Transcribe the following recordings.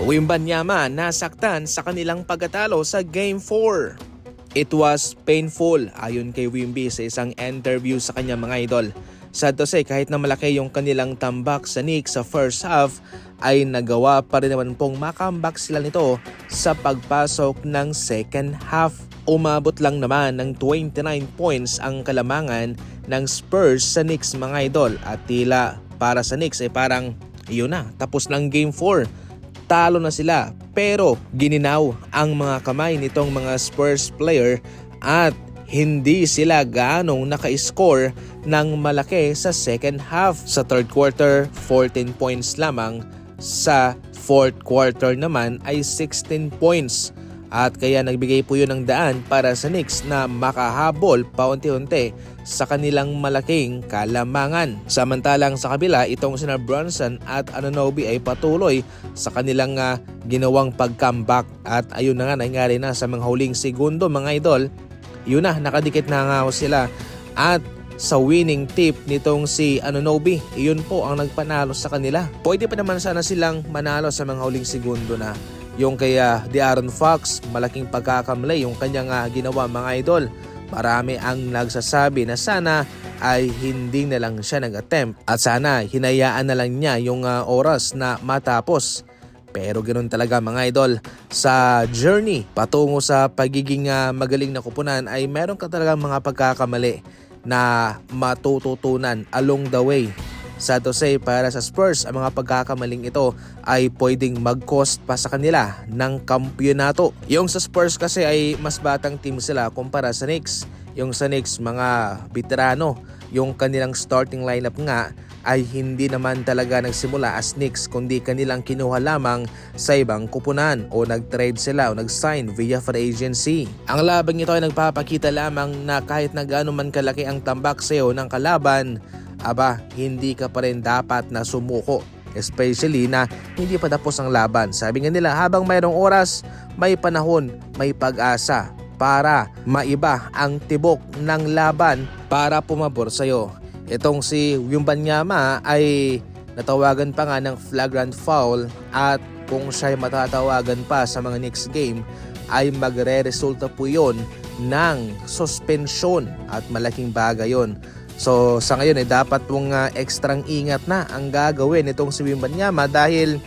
Wembanyama nasaktan sa kanilang pagkatalo sa Game 4. It was painful ayon kay Wemby sa isang interview sa kanya mga idol. Sad to say, kahit na malaki yung kanilang tambak sa Knicks sa first half, ay nagawa pa rin naman pong makambak sila nito sa pagpasok ng second half. Umabot lang naman ng 29 points ang kalamangan ng Spurs sa Knicks mga idol. At tila para sa Knicks ay parang yun na, tapos ng Game 4. Talo na sila, pero gininaw ang mga kamay nitong mga Spurs player at hindi sila gaanong naka-score ng malaki sa second half. Sa third quarter, 14 points lamang. Sa fourth quarter naman ay 16 points. At kaya nagbigay po yun ng daan para sa Knicks na makahabol paunti-unti sa kanilang malaking kalamangan. Samantalang sa kabila, itong sina Brunson at Anunoby ay patuloy sa kanilang ginawang pag-comeback. At ayun na nga, nangyari na sa mga huling segundo mga idol. Yun na, nakadikit na nga sila. At sa winning tip nitong si Anunoby, iyon po ang nagpanalo sa kanila. Pwede pa naman sana silang manalo sa mga huling segundo na. Yung kaya De'Aaron Fox, malaking pagkakamali yung kanyang ginawa mga idol. Marami ang nagsasabi na sana ay hindi na lang siya nag-attempt at sana hinayaan na lang niya yung oras na matapos. Pero ganoon talaga mga idol, sa journey patungo sa pagiging magaling na kupunan ay meron ka talaga mga pagkakamali na matututunan along the way. Sad to say, para sa Spurs, ang mga pagkakamaling ito ay pwedeng mag-cost pa sa kanila ng kampyonato. Yung sa Spurs kasi ay mas batang team sila kumpara sa Knicks. Yung sa Knicks, mga veterano. Yung kanilang starting lineup nga ay hindi naman talaga nagsimula as Knicks, kundi kanilang kinuha lamang sa ibang kupunan o nag-trade sila o nag-sign via free agency. Ang laban nito ay nagpapakita lamang na kahit na gaano man kalaki ang tambak sa'yo ng kalaban, hindi ka pa rin dapat na sumuko. Especially na hindi pa tapos ang laban. Sabi nga nila, habang mayroong oras, may panahon, may pag-asa para maiba ang tibok ng laban para pumabor sa'yo. Itong si Wembanyama ay natawagan pa nga ng flagrant foul at kung siya'y matatawagan pa sa mga next game ay magre-resulta po yun ng suspension at malaking bagay yun. So sa ngayon dapat pong ekstrang ingat na ang gagawin nitong si Wembanyama dahil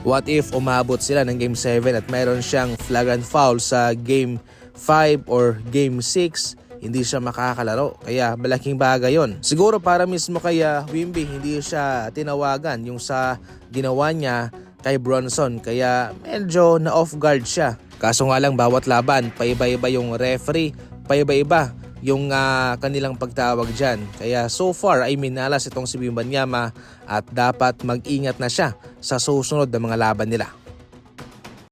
what if umabot sila ng Game 7 at mayroon siyang flagrant foul sa Game 5 or Game 6, hindi siya makakalaro. Kaya malaking bagay yon. Siguro para mismo kay Wemby hindi siya tinawagan yung sa ginawa niya kay Brunson, kaya medyo na off guard siya. Kaso nga lang bawat laban paiba-iba yung referee, paiba-iba yung kanilang pagtawag dyan. Kaya so far ay minalas itong si Wembanyama at dapat mag-ingat na siya sa susunod na mga laban nila.